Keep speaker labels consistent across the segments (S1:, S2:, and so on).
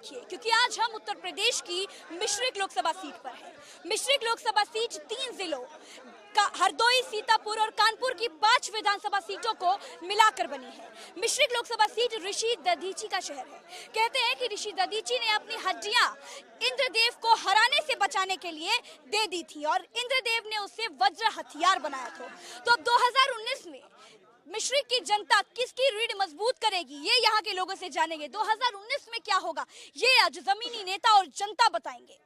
S1: रखिए, क्योंकि आज हम उत्तर प्रदेश की मिश्रिक लोकसभा सीट पर हैं। मिश्रिक लोकसभा सीट 3 जिलों हरदोई, सीतापुर और कानपुर की 5 विधानसभा सीटों को मिलाकर बनी है। मिश्रिक लोकसभा सीट ऋषि दधीची का शहर है। कहते हैं कि ऋषि दधीची ने अपनी हड्डियां इंद्रदेव को हराने से बचाने के लिए दे दी थी और इंद्रदेव ने उसे वज्र हथियार बनाया था। तो अब 2019 में मिश्रिक की जनता किसकी रीढ़ मजबूत करेगी, ये यहाँ के लोगों से जानेंगे। 2019 में क्या होगा, ये आज जमीनी नेता और जनता बताएंगे।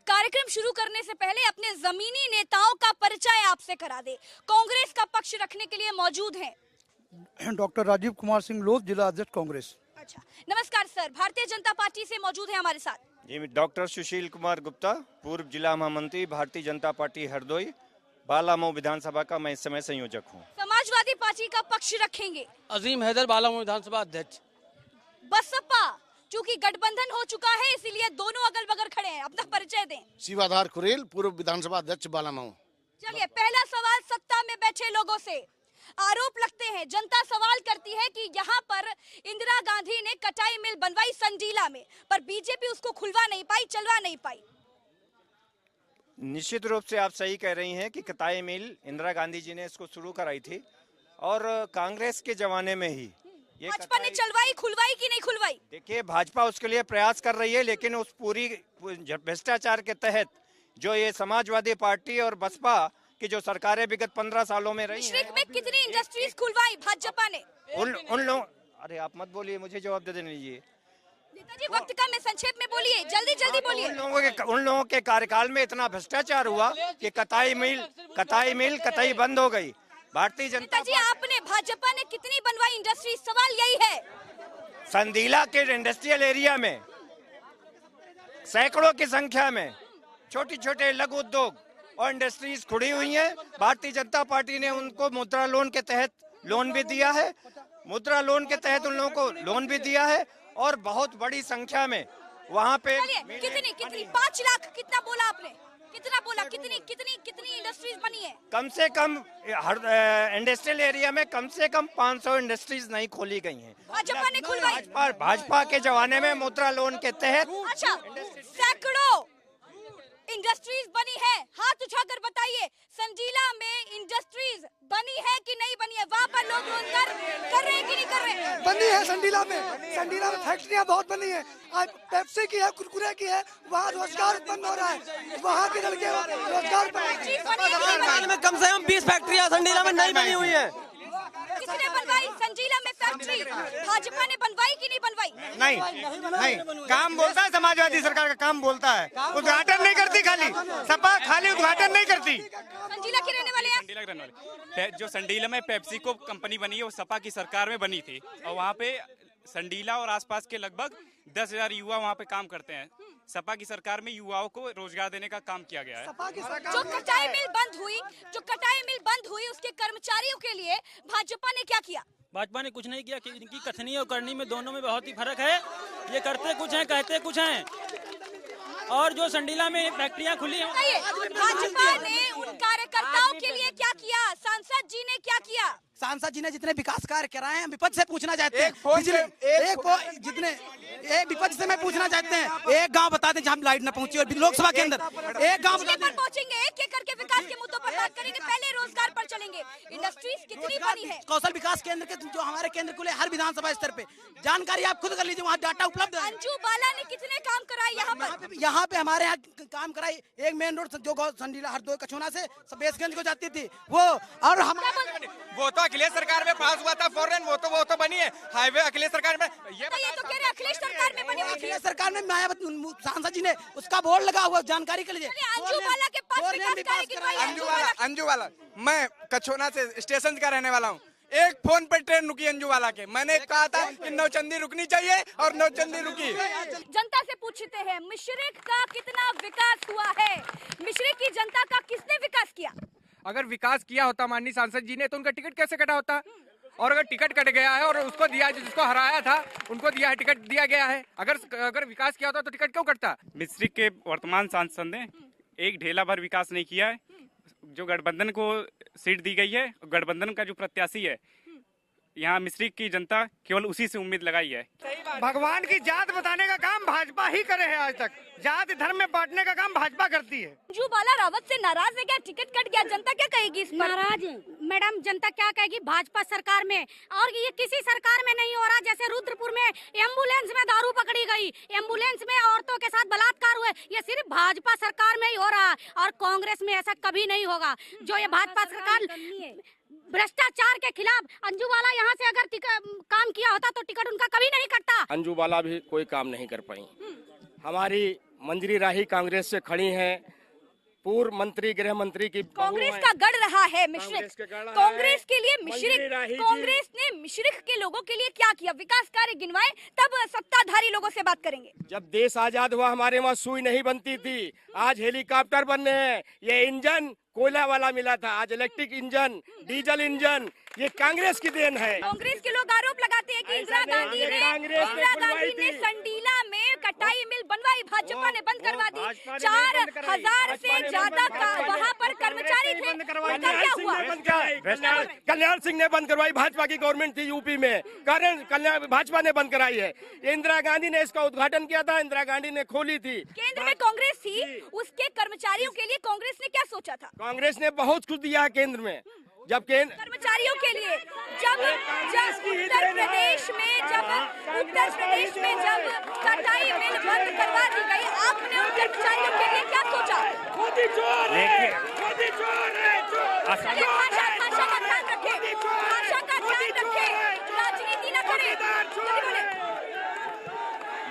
S1: कार्यक्रम शुरू करने से पहले अपने जमीनी नेताओं का परिचय आपसे करा दे। कांग्रेस का पक्ष रखने के लिए मौजूद हैं
S2: डॉक्टर राजीव कुमार सिंह लोध, जिला अध्यक्ष कांग्रेस।
S1: अच्छा, नमस्कार सर। भारतीय जनता पार्टी से मौजूद है हमारे साथ
S3: जी, डॉक्टर सुशील कुमार गुप्ता, पूर्व जिला महामंत्री, भारतीय जनता पार्टी हरदोई, बालामऊ विधानसभा का मैं इस समय संयोजक हूँ।
S1: समाजवादी पार्टी का पक्ष रखेंगे
S4: अजीम हैदर, बालामऊ विधानसभा अध्यक्ष।
S1: बसपा, चूंकि गठबंधन हो चुका है इसलिए दोनों अगल बगल खड़े हैं, अपना परिचय दें।
S5: शिवाधार खुरेल, पूर्व विधानसभा अध्यक्ष बालामऊ।
S1: चलिए, पहला सवाल सत्ता में बैठे लोगों से। आरोप लगते हैं, जनता सवाल करती है कि यहाँ पर इंदिरा गांधी ने कटाई मिल बनवाई संजीला में, पर बीजेपी उसको खुलवा नहीं पाई, चलवा नहीं पाई।
S3: निश्चित रूप से आप सही कह रही हैं कि कताई मिल इंदिरा गांधी जी ने इसको शुरू कराई थी और कांग्रेस के जमाने में ही ये
S1: भाजपा ने चलवाई, खुलवाई कि नहीं खुलवाई?
S3: देखिए, भाजपा उसके लिए प्रयास कर रही है, लेकिन उस पूरी भ्रष्टाचार के तहत जो ये समाजवादी पार्टी और बसपा की जो सरकारें विगत 15 सालों में रही
S1: मिश्रिक में कितनी इंडस्ट्रीज खुलवाई भाजपा ने?
S3: उन लोगों, अरे आप मत बोलिए, मुझे जवाब दे देने दीजिए।
S1: नेताजी वक्त का, मैं संक्षेप में बोलिए, जल्दी जल्दी बोलिए।
S3: उन लोगों के कार्यकाल में इतना भ्रष्टाचार हुआ कि कताई मिल कतई बंद हो गई। भारतीय जनता
S1: जी, आपने, भाजपा ने कितनी बनवाई इंडस्ट्री, सवाल यही है।
S3: संदीला के इंडस्ट्रियल एरिया में सैकड़ों की संख्या में छोटे छोटे लघु उद्योग और इंडस्ट्रीज खुड़ी हुई हैं। भारतीय जनता पार्टी ने उनको मुद्रा लोन के तहत लोन भी दिया है, मुद्रा लोन के तहत उन लोगों को लोन भी दिया है और बहुत बड़ी संख्या में वहाँ पे
S1: कितनी 5 लाख कितना बोला आपने, कितना बोला, कितनी इंडस्ट्रीज बनी है?
S3: कम से कम इंडस्ट्रियल एरिया में कम से कम 500 इंडस्ट्रीज नहीं खोली गई हैं।
S1: भाजपा ने खुलवाई।
S3: भाजपा के जमाने में मुद्रा लोन के तहत
S1: अच्छा, सैकड़ों इंडस्ट्रीज बनी है। हाथ उठाकर बताइए, संजीला में इंडस्ट्रीज बनी है कि नहीं बनी है? वहाँ पर लोग रोजगार कर रहे हैं कि नहीं कर रहे?
S2: बनी है संडीला में फैक्ट्रियां बहुत बनी है। आज पेप्सी की है, कुरकुरे की है, वहाँ रोजगार उत्पन्न हो रहा है। वहाँ के लड़के रोजगार
S4: में कम से कम 20 फैक्ट्रियां संडीला में नहीं बनी हुई है।
S1: किसने बनवाई संजीला में फैक्ट्री? भाजपा ने बनवाई कि नहीं बनवाई?
S3: नहीं, काम बोलता है, समाजवादी सरकार का काम बोलता है, उद्घाटन नहीं करती। सपा खाली उद्घाटन नहीं करती।
S1: संजीला के रहने वाले
S6: हैं। जो संडीला में पेप्सी को कंपनी बनी है वो सपा की सरकार में बनी थी और वहाँ पे संडीला और आसपास के लगभग 10,000 युवा वहाँ पे काम करते हैं। सपा की सरकार में युवाओं को रोजगार देने का काम किया गया है।
S1: जो कटाई मिल बंद हुई उसके कर्मचारियों के लिए भाजपा ने क्या किया?
S4: भाजपा ने कुछ नहीं किया। इनकी कथनी और करनी में दोनों में बहुत ही फर्क है। ये करते कुछ हैं, कहते कुछ हैं। और जो संडीला में फैक्ट्रियां खुली हैं,
S1: भाजपा ने उन कार्यकर्ताओं के लिए क्या किया? सांसद जी ने क्या किया?
S7: सांसद जी ने जितने विकास कार्य कराए हैं, विपक्ष से पूछना चाहते हैं। विपक्ष से मैं पूछना चाहते हैं, एक गांव बता दें जहां लाइट न पहुंची और लोकसभा के अंदर एक गांव
S1: पर पहुंचेंगे, एक करके विकास के मुद्दों पर बात करेंगे। पहले रोजगार पर चलेंगे। इंडस्ट्रीज कितनी बनी है?
S7: कौशल विकास केंद्र के जो हमारे केंद्र खुले हर विधानसभा स्तर पे, जानकारी आप खुद कर लीजिए, वहाँ डाटा उपलब्ध है।
S1: अंजू बाला ने कितने काम कराए
S7: यहाँ पे हमारे यहाँ काम कराई। एक मेन रोड जो संडीला हरदोई कछोना से बेसगंज को जाती थी वो, और हम
S6: वो तो अखिलेश सरकार में पास हुआ था फॉरन, वो तो बनी है। हाईवे अखिलेश सरकार में,
S1: ये तो कह रहे अखिलेश सरकार में बनी।
S7: अखिलेश सरकार में मायावती सांसद जी ने उसका बोर्ड लगा हुआ, जानकारी के लिए।
S1: अंजू बाला के पास
S6: अंजू बाला, मैं कछोना से स्टेशन का रहने वाला हूँ। एक फोन पर ट्रेन रुकी अंजुवाला के, मैंने कहा था कि नौचंदी रुकनी चाहिए और नौचंदी रुकी।
S1: जनता से पूछते हैं, मिश्रिक का कितना विकास हुआ है? मिश्रिक की जनता का किसने विकास किया?
S8: अगर विकास किया होता माननीय सांसद जी ने तो उनका टिकट कैसे कटा होता? और अगर टिकट कट गया है और उसको दिया, जिसको हराया था उनको दिया है, टिकट दिया गया है, अगर विकास किया होता तो टिकट क्यों कटता?
S6: मिश्रिक के वर्तमान सांसद ने एक ढेला भर विकास नहीं किया है। जो गठबंधन को सीट दी गई है, गठबंधन का जो प्रत्याशी है यहाँ मिश्रिक की जनता केवल उसी से उम्मीद लगाई है।
S8: भगवान की जात बताने का काम भाजपा ही करे है। आज तक जात धर्म में बांटने का काम भाजपा करती है।
S1: अंजू बाला रावत से नाराज है क्या? टिकट कट गया, जनता क्या कहेगी इस पर?
S9: नाराज मैडम, जनता क्या कहेगी? भाजपा सरकार में, और ये किसी सरकार में नहीं हो रहा। जैसे रुद्रपुर में एम्बुलेंस में दारू पकड़ी गई, एम्बुलेंस में औरतों के साथ बलात्कार हुए, ये सिर्फ भाजपा सरकार में ही हो रहा है और कांग्रेस में ऐसा कभी नहीं होगा। जो ये भाजपा सरकार भ्रष्टाचार के खिलाफ, अंजू बाला यहाँ से अगर काम किया होता तो टिकट उनका कभी नहीं कटता।
S10: अंजू बाला भी कोई काम नहीं कर पाई। हमारी मंजरी राही कांग्रेस से खड़ी हैं, पूर्व मंत्री गृह मंत्री की
S1: कांग्रेस का गढ़ रहा है मिश्रिक। कांग्रेस के लिए मिश्रिक, कांग्रेस ने मिश्रिक के लोगों के लिए क्या किया? विकास कार्य गिनवाए, तब सत्ताधारी लोगों से बात करेंगे।
S10: जब देश आजाद हुआ हमारे वहाँ सुई नहीं बनती थी, आज हेलीकॉप्टर बनने हैं। ये इंजन कोयला वाला मिला था, आज इलेक्ट्रिक इंजन, डीजल इंजन, ये कांग्रेस की देन है।
S1: कांग्रेस के लोग आरोप लगाते हैं कि इंदिरा गांधी ने संडीला में कटाई मिल बनवाई, भाजपा ने बंद करवा दी। 4000 से ज्यादा वहाँ पर कर्मचारी थे, उनका क्या हुआ?
S10: कल्याण सिंह ने बंद करवाई, भाजपा की गवर्नमेंट थी यूपी में, कल्याण भाजपा ने बंद कराई है। इंदिरा गांधी ने इसका उद्घाटन किया था, इंदिरा गांधी ने खोली थी।
S1: केंद्र में कांग्रेस थी, उसके कर्मचारियों के लिए कांग्रेस ने क्या सोचा था?
S10: कांग्रेस ने बहुत कुछ दिया है केंद्र में। जब
S1: कर्मचारियों के लिए जब उत्तर प्रदेश में जब कटाई मिल बंद करवा दी गई, आपने उन कर्मचारियों के लिए क्या सोचा? भाषा का ध्यान रखें, भाषा का ध्यान रखें, राजनीति न करें।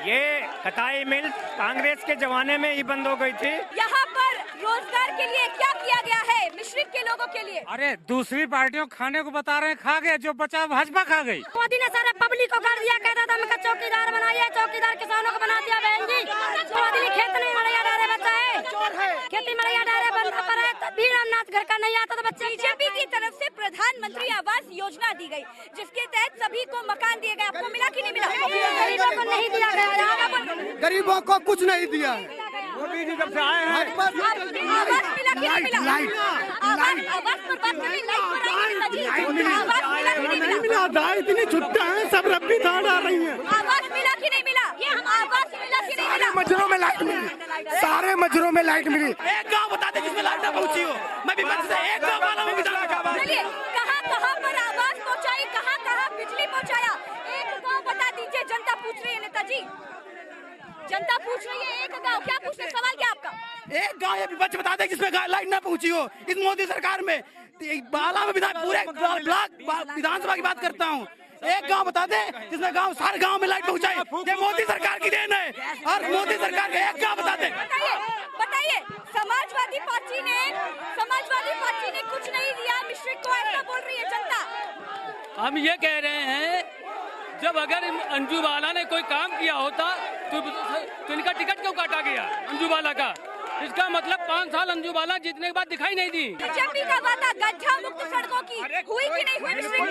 S3: ये कटाई मिल कांग्रेस के जमाने में ही बंद हो गई थी।
S1: यहाँ पर रोजगार के लिए क्या किया गया है मिश्रिक के लोगों के लिए?
S8: अरे दूसरी पार्टियों खाने को बता रहे हैं, खा गए, जो बचा भाजपा खा गई।
S9: मोदी ने सारे पब्लिक को कर दिया, कहता था मैं चौकीदार बनाइए, चौकीदार किसानों को बना दिया। बहन जी, मोदी खेत में मड़ैया डाले बच्चा है, खेती मड़ैया डाले बंद करे, तब भी अनाज घर का नहीं आता तो बच्चे।
S1: बीजेपी की तरफ से प्रधानमंत्री आवास योजना दी गई, जिसके तहत सभी को मकान दिए गए। आपको मिला कि नहीं मिला?
S9: गरीबों को नहीं दिया गया।
S2: गरीबों को कुछ नहीं दिया है।
S8: मोदी जी जब से आए हैं
S1: आवास मिला कि नहीं मिला? आवास पर बात करें, लाइट पर आइए। आवास मिला कि नहीं मिला?
S2: दाई इतनी छुट्टा है, सब रब्बी दाल आ रही है।
S1: आवास मिला कि नहीं मिला? आवास मिला कि नहीं मिला?
S2: मजरों में लाइट मिली, सारे मजरों में लाइट मिली।
S7: एक गाँव बता दे जिसमें लाइट पहुंची हो। मैं भी एक गाँव वाला हूँ।
S1: चलिए, कहाँ पर आवास पहुँचाई, कहाँ बिजली पहुँचाया? एक गाँव बता दीजिए। जनता पूछ रही है नेताजी, जनता पूछ रही है। एक गाँव क्या पूछते? सवाल क्या आपका?
S7: एक गाँव या विपक्ष बता दे जिसमें लाइट न पहुंची हो इस मोदी सरकार में। बाला में पूरे ब्लॉक विधानसभा की बात करता हूँ। एक गांव बता दे जिसमें सारे गांव में लाइट पहुंचाई। ये मोदी सरकार की देन है, और मोदी सरकार का एक गांव बता दे।
S1: बताइए, समाजवादी पार्टी ने कुछ नहीं दिया मिश्रिक को, ऐसा बोल रही है जनता।
S4: हम ये कह रहे हैं, जब अगर अंजू बाला ने कोई काम किया होता तो इनका टिकट क्यों काटा गया अंजू बाला का? इसका मतलब 5 साल अंजू बाला जीतने के बाद दिखाई नहीं दी।
S1: बीजेपी का वादा गड्ढा मुक्त सड़कों की हुई कि नहीं हुई मिश्रिक में?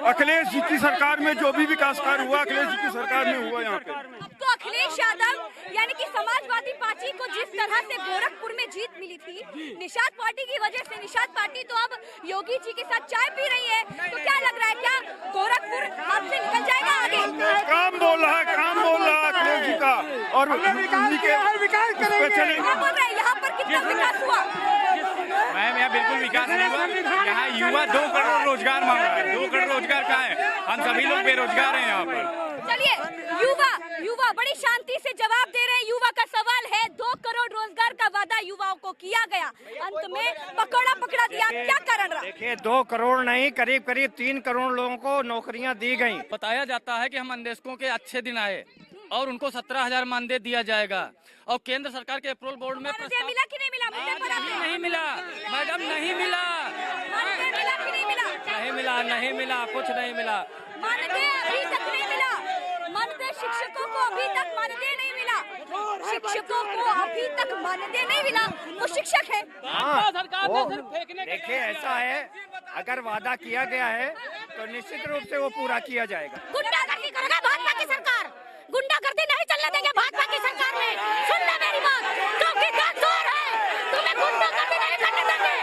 S11: अखिलेश जी की सरकार में जो भी विकास कार्य हुआ, अखिलेश जी की सरकार में हुआ। यहाँ पे
S1: अब तो अखिलेश यादव यानी कि समाजवादी पार्टी को जिस तरह से गोरखपुर में जीत मिली थी निषाद पार्टी की वजह से, निषाद पार्टी तो अब योगी जी के साथ चाय पी रही है। तो क्या लग रहा है, क्या गोरखपुर हाथ से निकल जाएगा आगे?
S11: काम बोल रहा है अखिलेश जी का, और विकास करेंगे।
S1: क्या बोल रहे हैं? यहाँ पर कितना विकास हुआ?
S6: मैम, यहाँ बिल्कुल विकास नहीं हुआ। यहाँ युवा 2 करोड़ रोजगार मांग रहा है। 2 करोड़ रोजगार कहाँ है? हम सभी लोग बेरोजगार हैं यहाँ पर।
S1: चलिए, युवा बड़ी शांति से जवाब दे रहे हैं। युवा का सवाल है, 2 करोड़ रोजगार का वादा युवाओं को किया गया, अंत में पकड़ा दिया, क्या कारण रहा?
S3: देखिए, 2 करोड़ नहीं, करीब 3 करोड़ लोगों को नौकरियां दी गई।
S4: बताया जाता है कि हम अन्वेषकों के अच्छे दिन आए और उनको 17,000 मानदेय दिया जाएगा, और केंद्र सरकार के अप्रूवल बोर्ड में
S1: मानदेय मिला कि नहीं मिला? मुद्दे पर आपने
S4: नहीं मिला मैडम, नहीं मिला।
S1: मानदेय मिला कि नहीं मिला?
S4: नहीं मिला, कुछ नहीं मिला।
S1: मानदेय अभी तक नहीं मिला। मानदेय शिक्षकों को अभी तक मानदेय नहीं मिला। शिक्षकों को अभी तक मानदेय नहीं मिला। वो शिक्षक है।
S3: देखिए, ऐसा है, अगर वादा किया गया है तो निश्चित रूप से वो पूरा किया जाएगा।
S9: गुंडागर्दी करेगा भाजपा की सरकार, गुंडागर्दी नहीं चलने देंगे भाजपा की सरकार में। सुन ले मेरी बात, क्योंकि जोर है, तुम्हें गुंडागर्दी नहीं करने देंगे।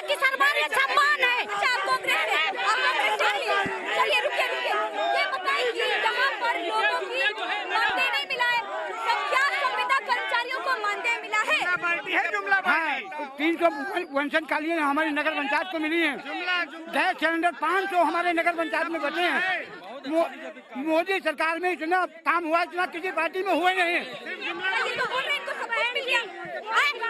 S9: ये किसान हमारे सम्मान है।
S1: अच्छा, आप कांग्रेस से चलिए रुकिए। ये बताइए कि यहाँ पर लोगों की मानदेय नहीं मिला है, क्या संविदा कर्मचारियों को मानदेय मिला है?
S7: हाँ, 300 पेंशन खाली हमारी नगर पंचायत को मिली है। गैस सिलेंडर 500 हमारे नगर पंचायत में बचे हैं। मोदी सरकार में इतना काम हुआ, इतना किसी पार्टी में हुआ नहीं है।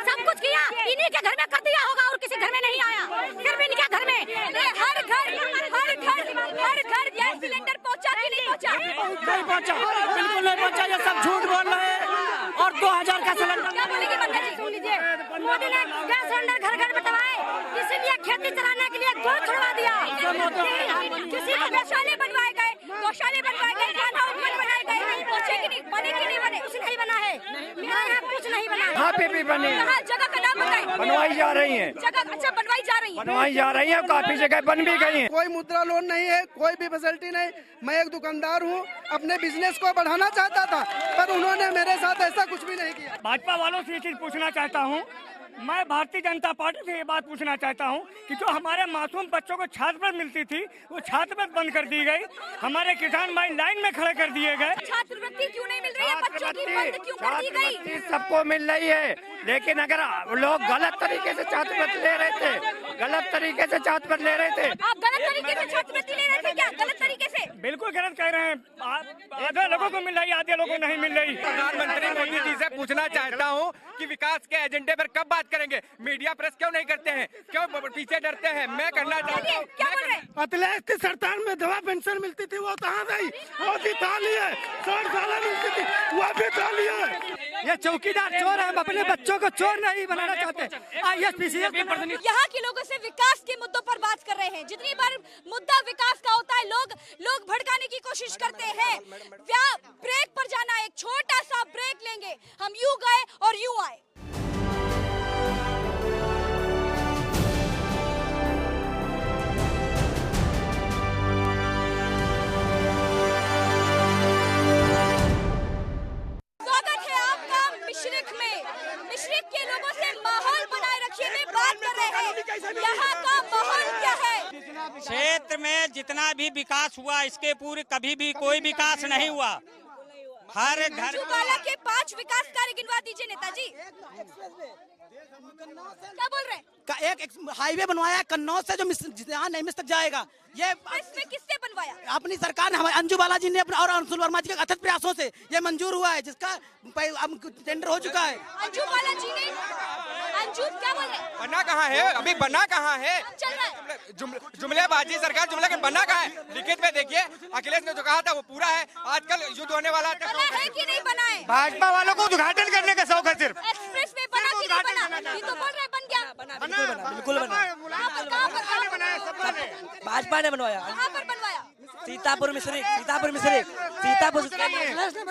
S9: सब कुछ किया, इन्हीं के घर में कर दिया होगा और किसी घर में नहीं आया, सिर्फ इनके घर में।
S1: हर घर गैस सिलेंडर पहुंचा कि नहीं पहुंचा?
S7: नहीं पहुंचा, बिल्कुल नहीं पहुंचा। ये सब झूठ बोल रहे हैं। और 2000 का सिलेंडर
S9: क्या बोलेगी मंत्री जी, सुन लीजिए। मोदी ने गैस सिलेंडर घर घर में दबाए, इसीलिए खेती चलाने के लिए गोद छुड़वा दिया।
S1: किसी को गौशाले बनवाए गए, खाना उपवन बनाए गए, पहुंचे कि नहीं, बने कि नहीं बने?
S9: कुछ नहीं बना है, मेरे यहाँ कुछ नहीं बना है।
S3: यहाँ पे भी बने,
S1: जगह का नाम बताइए।
S3: बनवाई जा रही है,
S1: जगह अच्छा बनवाई जा रही है,
S3: काफी जगह बन भी गई है।
S2: कोई मुद्रा लोन नहीं है, कोई भी फैसिलिटी नहीं। मैं एक दुकानदार हूँ, अपने बिजनेस को बढ़ाना चाहता था, पर उन्होंने मेरे साथ ऐसा कुछ भी नहीं किया।
S7: भाजपा वालों से ये चीज पूछना चाहता हूँ, मैं भारतीय जनता पार्टी से ये बात पूछना चाहता हूँ कि जो हमारे मासूम बच्चों को छात्रवृत्ति मिलती थी, वो छात्रवृत्ति बंद कर दी गई। हमारे किसान भाई लाइन में खड़े कर दिए गए।
S1: छात्रवृत्ति क्यों नहीं मिल रही है? बच्चों की बंद क्यों कर दी गई?
S3: सबको मिल रही है, लेकिन अगर लोग गलत तरीके से छात्रवृत्ति ले रहे थे,
S1: आप गलत तरीके से छात्रवृत्ति ले रहे थे क्या? गलत तरीके से?
S7: बिल्कुल गलत कह रहे हैं। आधे लोगों को मिल रही है, आधे लोगों को नहीं मिल रही।
S8: प्रधानमंत्री मोदी जी से पूछना चाहता हूँ कि विकास के एजेंडे पर कब बात करेंगे? मीडिया प्रेस क्यों नहीं करते हैं, क्यों पीछे डरते हैं? मैं करना चाहता हूँ।
S1: क्या बोल रहे हैं?
S7: अखिलेश की सरकार में दवा पेंशन मिलती थी, वो कहाँ गई? वो भी थाली है, 100 साल मिलती थी, वो भी थाली है। ये चौकीदार चोर है, हम अपने बच्चों को चोर नहीं बनाना चाहते।
S1: यहाँ के लोगों से विकास के मुद्दों पर बात कर रहे हैं। जितनी बार मुद्दा विकास का होता है, लोग भड़काने की कोशिश करते हैं। ब्रेक पर जाना, एक छोटा सा ब्रेक लेंगे। हम यूं गए और यूं आए। स्वागत है आपका मिश्रिक में। मिश्रिक के लोगों से माहौल बनाए रखिए में बात कर रहे हैं। यहाँ का माहौल क्या है?
S12: क्षेत्र में जितना भी विकास हुआ, इसके पूरे कभी भी कोई विकास नहीं हुआ। हर घर
S1: अंजुबाला के 5 विकास कार्य गिनवा दीजिए नेताजी। क्या बोल रहे हैं?
S7: एक हाईवे बनवाया है कन्नौज से, जो यहाँ नैमिष तक जाएगा। ये
S1: इसमें किसने बनवाया?
S7: अपनी सरकार ने, हमारे अंजू बाला जी ने और अंशुल वर्मा जी के अथक प्रयासों से ये मंजूर हुआ है, जिसका टेंडर हो चुका है।
S1: अंजू बाला जी ने, अंजू क्या बोल रहे हैं?
S8: बना कहाँ है? अभी बना कहाँ है?
S1: चल रहा है
S8: जुमलेबाजी सरकार, जुमला के बना कहाँ है? लिखित में देखिए, अखिलेश ने जो कहा था वो पूरा है। आजकल युद्ध होने वाला
S1: बना है कि नहीं बना है?
S3: भाजपा वालों को उद्घाटन करने का शौक है सिर्फ।
S1: एक्सप्रेस वे बना कि नहीं बना? ये तो बोल रहे बन गया।
S7: बिल्कुल
S1: कहाँ पर
S7: भाजपा ने बनवाया।
S1: कहाँ पर बनवाया?
S7: सीतापुर मिश्रिक।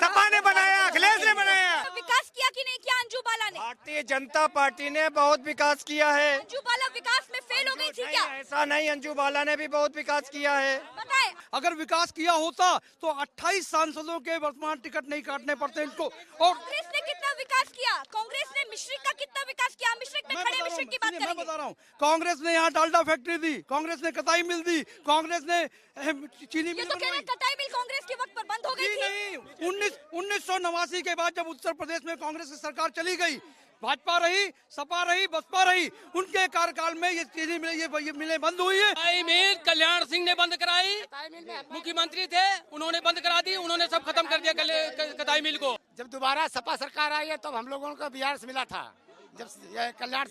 S3: सपा ने बनाया, अखिलेश ने बनाया।
S1: तो विकास किया कि नहीं किया अंजू बाला ने?
S3: भारतीय जनता पार्टी ने बहुत विकास किया है।
S1: अंजू बाला विकास में फेल हो गई थी क्या?
S3: ऐसा नहीं, अंजू बाला ने भी बहुत विकास किया है।
S1: बताए।
S2: अगर विकास किया होता तो 28 सांसदों के वर्तमान टिकट नहीं काटने पड़ते इनको। और
S1: कांग्रेस ने कितना विकास किया? कांग्रेस ने मिश्रिक का कितना विकास किया? मिश्रिक में खड़े मिश्रिक की बात
S2: मैं
S1: करेंगे।
S2: बता रहा हूँ, कांग्रेस ने यहाँ डालडा फैक्ट्री दी, कांग्रेस ने कताई मिल दी, कांग्रेस ने चीनी
S1: ये
S2: मिल
S1: तो कह रहे हैं कटाई मिल कांग्रेस के वक्त पर बंद हो गई थी।
S2: नहीं, 1989 के बाद जब उत्तर प्रदेश में कांग्रेस की सरकार चली गई, भाजपा रही, सपा रही, बसपा रही, उनके कार्यकाल में ये चीनी मिलें बंद हुई है।
S4: कटाई मिल कल्याण सिंह ने बंद कराई, मुख्यमंत्री थे, उन्होंने बंद करा दी, उन्होंने सब खत्म कर दिया कटाई मिल को।
S5: जब दोबारा सपा सरकार आई है तब हम लोगों को बिहार से मिला था, जब कल्याण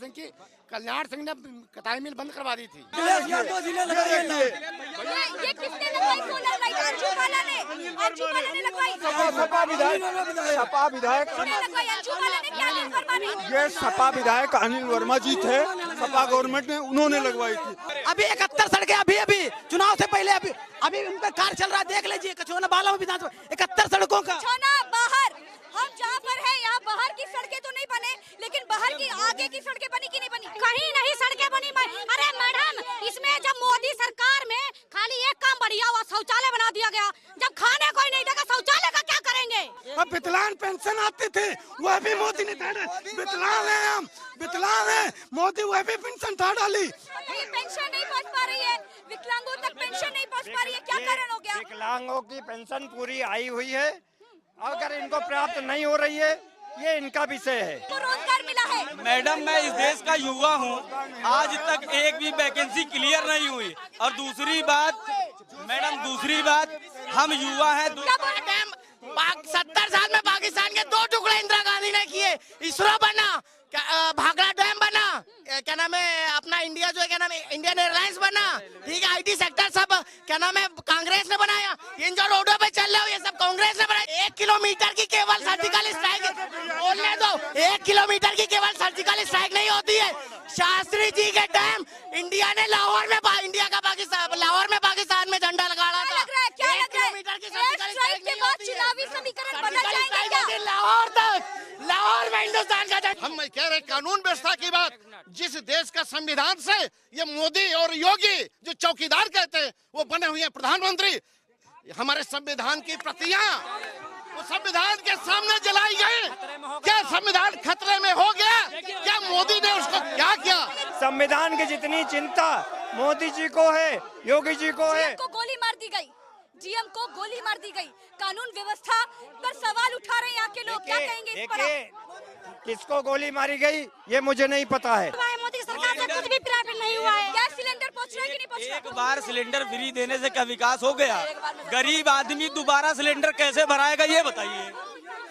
S5: सिंह ने कटाई मिल बंद करवा दी थी।
S1: ये किसने लगवाई सोलर लाइट? अंजू बाला ने लगवाई।
S3: सपा विधायक
S1: लगवाई अंजू बाला ने, क्या नहीं फरमानी?
S11: ये सपा विधायक अनिल वर्मा जी थे, सपा गवर्नमेंट ने उन्होंने लगवाई थी।
S7: अभी 71 सड़कें अभी चुनाव से पहले अभी उनका कार्य चल रहा है, देख लीजिए। कछोना बाला में विधानसभा 71 सड़कों का।
S1: कछोना बाहर, हम जहाँ पर है यहाँ बाहर की सड़कें तो नहीं बने, लेकिन बाहर की आगे की सड़कें बनी कि नहीं बनी?
S9: कहीं नहीं सड़कें बनी। अरे मैडम, इसमें जब मोदी सरकार में खाली एक काम बढ़िया हुआ, शौचालय बना दिया गया। जब खाने कोई नहीं देगा, शौचालय का क्या करेंगे?
S5: अब विकलांग पेंशन आती थी वह भी मोदी ने हटा। विकलांग हैं हम, विकलांग हैं, मोदी वह भी पेंशन हटा डाली।
S1: ये पेंशन नहीं पहुंच पा रही है, विकलांगों तक पेंशन नहीं पहुंच पा रही है, क्या कारण हो गया?
S3: विकलांगों की पेंशन पूरी आई हुई है, अगर इनको प्राप्त नहीं हो रही है ये इनका विषय है।
S1: तो रोजगार मिला है।
S13: मैडम मैं इस देश का युवा हूँ, आज तक एक भी वैकेंसी क्लियर नहीं हुई। और दूसरी बात मैडम, दूसरी बात हम युवा हैं।
S5: 70 साल में पाकिस्तान के 2 टुकड़े इंदिरा गांधी ने किए। इसरो बना, भाखड़ा डैम बना, क्या नाम है अपना इंडिया जो है क्या नाम है इंडियन एयरलाइंस बना, ठीक है, IT सेक्टर सब क्या नाम है कांग्रेस ने बनाया। इन जो रोडों पे चल रहे हो ये सब कांग्रेस ने बनाया। 1 किलोमीटर की केवल सर्जिकल स्ट्राइक, बोलने दो, 1 किलोमीटर की केवल सर्जिकल स्ट्राइक नहीं होती है। शास्त्री जी के डैम इंडिया ने लाहौर में पाकिस्तान में झंडा लगाया था।
S1: क्या लग रहा है? के बाद चुनावी समीकरण बदल जाएंगे क्या?
S5: लाहौर में हिंदुस्तान का झंडा।
S14: हम कह रहे कानून व्यवस्था की बात, जिस देश का संविधान से ये मोदी और योगी जो चौकीदार कहते हैं वो बने हुए हैं प्रधानमंत्री। हमारे संविधान की प्रतियां वो संविधान के सामने जलाई गई। क्या संविधान खतरे में हो गया? क्या मोदी ने उसको क्या किया?
S3: संविधान की जितनी चिंता मोदी जी को है, योगी जी को है।
S1: को गोली मार दी गई, GM को गोली मार दी गई। कानून व्यवस्था पर सवाल उठा रहे हैं यहाँ के लोग, क्या कहेंगे इस पर?
S3: किसको गोली मारी गई ये मुझे नहीं पता है।
S9: मोदी की सरकार से कुछ भी प्रॉफिट नहीं हुआ है।
S1: गैस सिलेंडर पहुँच रहा है कि नहीं पहुँच रहा?
S13: एक बार सिलेंडर फ्री देने से क्या विकास हो गया? गरीब आदमी दोबारा सिलेंडर कैसे भराएगा ये बताइए।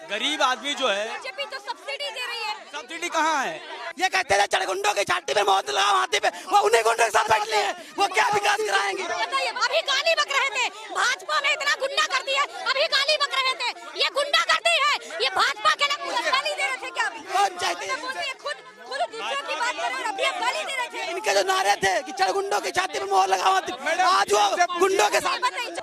S13: गरीब आदमी जो है,
S1: बीजेपी तो सब्सिडी दे रही है।
S13: सब्सिडी कहाँ है?
S7: ये कहते थे चढ़गुंडों की छाती पे मौत लगाओ हाथी पे, वो उन्हीं गुंडों के साथ बैठ लिए हैं, वो क्या विकास कराएंगे?
S9: बताइए, अभी गाली बक रहे थे, भाजपा में इतना गुंडा कर दिया, अभी गाली बक रहे थे, ये गुंडा करती है, ये भाजपा के लोग
S1: गाली दे रहे थे क्या अभी?
S7: कौन चाहते हैं?
S1: खुद दूसरों की बात कर रहे हैं, अभी आप गाली दे रहे थे।
S7: इनके जो नारे थे कि चढ़गुंडों की छाती पे मोहर लगाओ हाथी, आज वो गुंडों के साथ।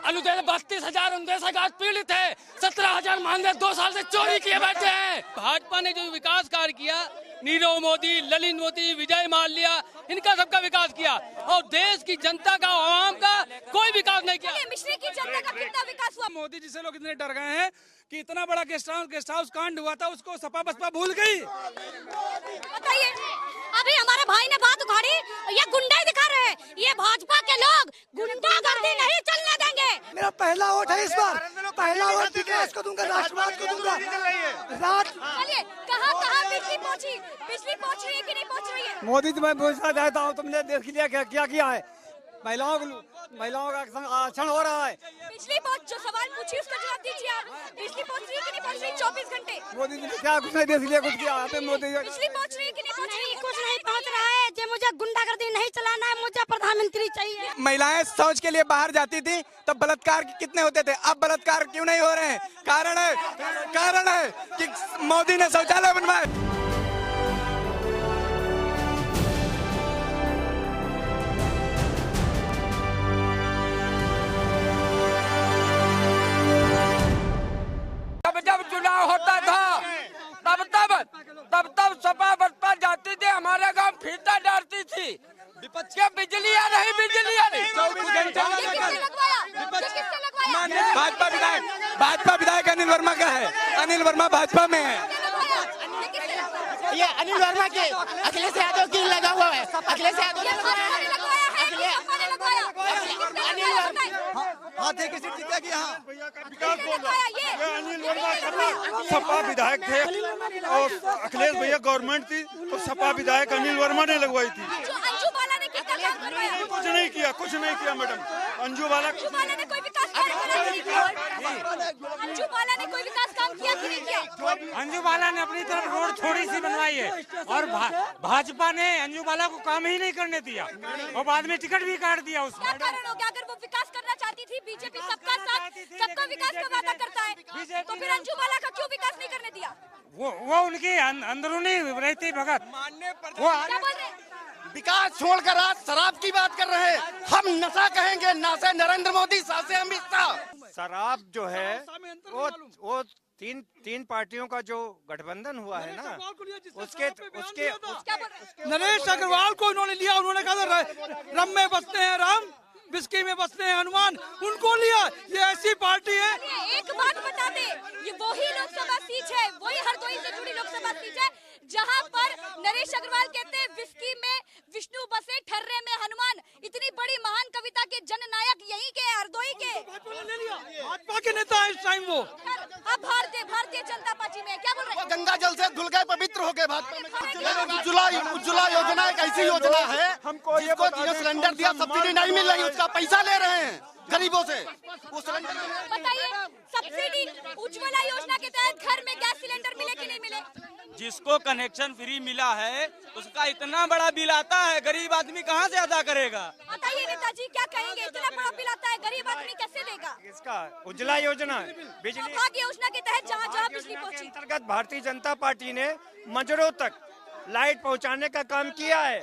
S4: अनुदान 32,000 उनदेशक पीड़ित है, 17,000 मानदेय 2 साल से चोरी किए बैठे हैं। भाजपा ने जो विकास कार्य किया, नीरव मोदी, ललित मोदी, विजय माल्या, इनका सबका विकास किया, और देश की जनता का, आवाम का कोई विकास नहीं किया।
S1: मिश्री की जनता का कितना विकास हुआ?
S2: मोदी जी से लोग इतने डर गए हैं कि इतना बड़ा गेस्ट हाउस कांड हुआ था, उसको सपा बसपा भूल गई।
S9: बताइए, अभी हमारे भाई ने बात उखाड़ी, ये गुंडा दिखा रहे हैं, ये भाजपा के लोग गुंडागर्दी नहीं चलने देंगे।
S7: मेरा पहला वोट है इस बार, पहला वोट विकास को दूंगा, राष्ट्रवाद को दूंगा।
S1: चलिए, कहाँ बिजली पहुँची? बिजली पहुँच रही है कि नहीं पहुँच रही है?
S2: मोदी तो मैं पूछना चाहता हूँ, तुमने देख लिया क्या किया है? महिलाओं का आरक्षण हो रहा है।
S1: बिजली पहुँच, जो सवाल पूछी उसका जवाब दीजिए आप। बिजली पहुँच रही है कि नहीं पहुँच रही? 24 घंटे
S2: मोदी जी ने क्या कुछ नहीं देख लिया, कुछ किया है मोदी जी?
S1: बिजली पहुँच रही है कि नहीं पहुँच रही?
S9: कुछ नहीं पहुँच रहा है। जो मुझे गुंडागर्दी नहीं चलाना है, मुझे प्रधानमंत्री चाहिए।
S8: महिलाएं शौच के लिए बाहर जाती थी तो बलात्कार कितने होते थे, अब बलात्कार क्यों नहीं हो रहे हैं? कारण है कि मोदी ने शौचालय बनवाए। जब चुनाव होता था तब सपा बसपा जाती थी, हमारे गांव फीता डालती थी, क्या बिजलियाँ नहीं 24 घंटे। भाजपा विधायक अनिल वर्मा का है, अनिल वर्मा भाजपा में है।
S5: ये अनिल वर्मा के अखिलेश यादव की लगा हुआ है, अखिलेश यादव
S2: हाथी की सीट जीतेगी। हाँ,
S11: विकास बोल रहा है। अनिल वर्मा सपा विधायक थे और अखिलेश भैया गवर्नमेंट थी तो सपा विधायक अनिल वर्मा ने लगवाई थी। कुछ नहीं किया मैडम। अंजू बाला
S1: ने कोई विकास काम किया कि नहीं किया?
S12: अंजू बाला ने अपनी तरफ रोड थोड़ी सी बनवाई है और भाजपा ने अंजू बाला को काम ही नहीं करने दिया और बाद में टिकट भी काट दिया उसको।
S1: क्या कारण हो गया? अगर वो विकास करना चाहती थी, बीजेपी सबका साथ, सबका विकास का वादा करता है, तो फिर अंजू बाला का क्यों विकास नहीं करने दिया?
S12: वो उनकी अंदरूनी रहती भगत। वो
S1: क्या बोल रहे?
S5: विकास छोड़कर आज शराब की बात कर रहे हैं। हम नशा कहेंगे, नासे नरेंद्र मोदी, सासे अमित शाह।
S3: शराब जो है वो तीन पार्टियों का जो गठबंधन हुआ है ना, उसके
S2: नरेश अग्रवाल को उन्होंने लिया। उन्होंने कहा रम में बसते हैं राम, बिस्की में बसते हैं हनुमान, उनको लिया। ये ऐसी पार्टी है।
S1: एक बात बता दे, ये वही लोग हनुमान इतनी बड़ी महान कविता के जननायक यहीं के हरदोई के
S2: भाजपा के नेता है इस टाइम वो।
S1: अब भारतीय जनता पार्टी में क्या बोल रहे हैं?
S14: गंगा जल से धुल गए, पवित्र हो गए भाजपा में। उज्ज्वला योजना एक ऐसी योजना है जिसको सिलेंडर दिया सब्सिडी नहीं मिल रही, उसका पैसा ले रहे हैं गरीबों से। वो सिलेंडर
S1: बताइए, सब्सिडी उज्ज्वला योजना के तहत घर में गैस सिलेंडर मिले कि नहीं मिले?
S13: जिसको कनेक्शन फ्री मिला है उसका इतना बड़ा बिल आता है, गरीब आदमी कहाँ से अदा करेगा?
S1: बताइए नेताजी, क्या कहेंगे? इतना बड़ा बिल आता है, गरीब आदमी कैसे देगा?
S3: इसका उज्ज्वला योजना बिजली
S1: सौभाग्य योजना के तहत जहाँ जहाँ बिजली पहुँची,
S3: अंतर्गत भारतीय जनता पार्टी ने मजरों तक लाइट पहुंचाने का काम किया है।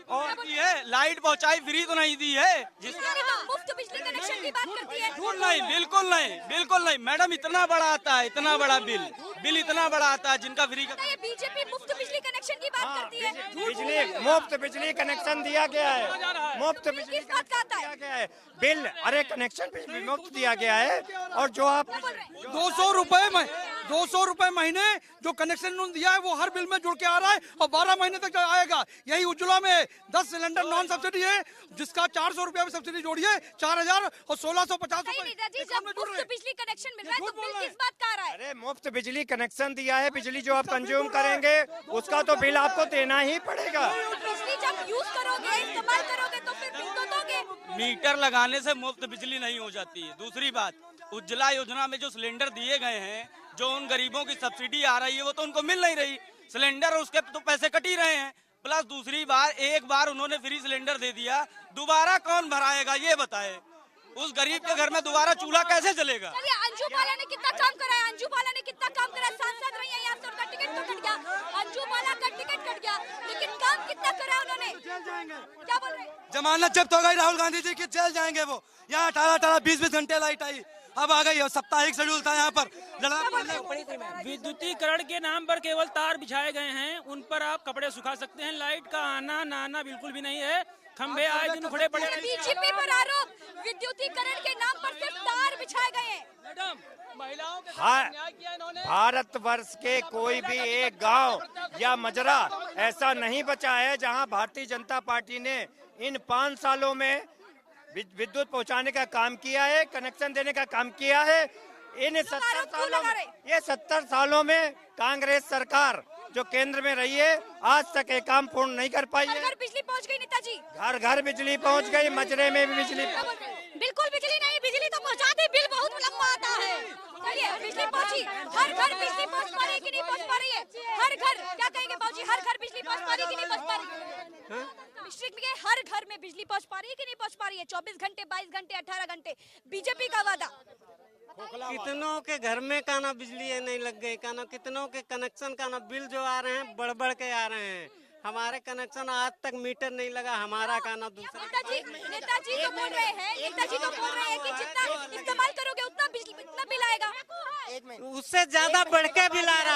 S13: और ये लाइट पहुंचाई, फ्री तो नहीं दी है।
S1: मुफ्त बिजली कनेक्शन की बात करती है।
S13: बिल्कुल नहीं, बिल्कुल नहीं, बिल्कुल नहीं मैडम, इतना बड़ा आता है, इतना बड़ा बिल इतना बड़ा आता है जिनका फ्री का।
S1: ये बीजेपी मुफ्त बिजली कनेक्शन की बात करती है।
S3: बिजली मुफ्त बिजली कनेक्शन दिया गया है, मुफ्त बिजली दिया गया है, बिल अरे कनेक्शन बिजली मुफ्त दिया गया है। और जो आप
S2: 200 रुपए महीने जो कनेक्शन उन्होंने दिया है वो हर बिल में जुड़ के आ रहा है और 12 महीने तक आएगा। यही उज्ज्वला में 10 सिलेंडर नॉन सब्सिडी है, जिसका 400 रुपए में सब्सिडी जोड़िए 4000 और 1650
S1: रुपए बिजली कनेक्शन मिल रहा है, तो बिल किस बात का आ रहा है?
S3: अरे मुफ्त बिजली कनेक्शन दिया है, बिजली जो आप कंज्यूम करेंगे उसका तो बिल आपको देना ही पड़ेगा।
S1: बिजली जब यूज करोगे, इस्तेमाल करोगे तो फिर बिल तो दोगे।
S13: मीटर लगाने से मुफ्त बिजली नहीं हो जाती है। दूसरी बात, उज्ज्वला योजना में जो सिलेंडर दिए गए हैं, जो उन गरीबों की सब्सिडी आ रही है वो तो उनको मिल नहीं रही, सिलेंडर और उसके तो पैसे कट ही रहे हैं। प्लस दूसरी बार, एक बार उन्होंने फ्री सिलेंडर दे दिया, दोबारा कौन भराएगा ये बताए? उस गरीब के घर में दोबारा चूल्हा कैसे जलेगा?
S1: चलिए, अंजू बाला ने कितना काम करा है? अंजू बाला ने कितना काम करा है? सांसद रही है यहाँ से, उनका टिकट तो कट गया, अंजू बाला का टिकट कट गया, लेकिन काम कितना करा उन्होंने? क्या बोल रहे हैं?
S2: जमानत जब्त हो गई राहुल गांधी जी की, जेल जाएंगे वो। यहाँ 18 20 घंटे लाइट आई, अब आ गई। साप्ताहिक शेड्यूल था यहाँ पर।
S4: विद्युतीकरण के नाम पर केवल तार बिछाए गए हैं, उन पर आप कपड़े सुखा सकते हैं। लाइट का आना नाना बिल्कुल भी नहीं है। खंबे आए दिन उखड़े पड़े।
S1: बीजेपी पर आरोप, विद्युतीकरण के नाम पर सिर्फ तार बिछाए गए हैं।
S4: मैडम, महिलाओं के
S3: हाँ, भारतवर्ष के कोई भी एक गांव या मजरा ऐसा नहीं बचा है जहां भारतीय जनता पार्टी ने इन 5 सालों में विद्युत पहुंचाने का काम किया है, कनेक्शन देने का काम किया है। इन 70 सालों में कांग्रेस सरकार जो केंद्र में रही है, आज तक ये काम पूर्ण नहीं कर पाई है।
S1: घर बिजली पहुंच गई नेताजी,
S3: घर घर बिजली पहुंच गई, मजरे में भी बिजली।
S1: बिल्कुल बिजली नहीं, बिजली तो पहुंचाते, बिल बहुत लंबा आता है। चलिए, बिजली पहुंची, हर घर बिजली पहुंच पा रही है कि नहीं पहुंच पा रही है? हर घर, क्या कहेंगे बाबूजी, हर घर बिजली पहुंच पा रही है कि नहीं पहुंच पा रही है? डिस्ट्रिक्ट में हर घर में बिजली पहुंच पा रही है कि नहीं पहुंच पा रही है? 24 घंटे, 22 घंटे, 18 घंटे, बीजेपी का वादा।
S15: कितनों के घर में का ना बिजली नहीं लग गई, का ना कितनों के कनेक्शन का ना बिल जो आ रहे हैं बढ़ बढ़ के आ रहे हैं। हमारे कनेक्शन आज तक मीटर नहीं लगा, हमारा का ना दूसरा।
S1: नेताजी तो बोल रहे हैं, नेताजी तो बोल रहे हैं कि जितना इस्तेमाल करोगे उतना बिल आएगा।
S15: उससे ज्यादा बढ़ के बिल आ रहा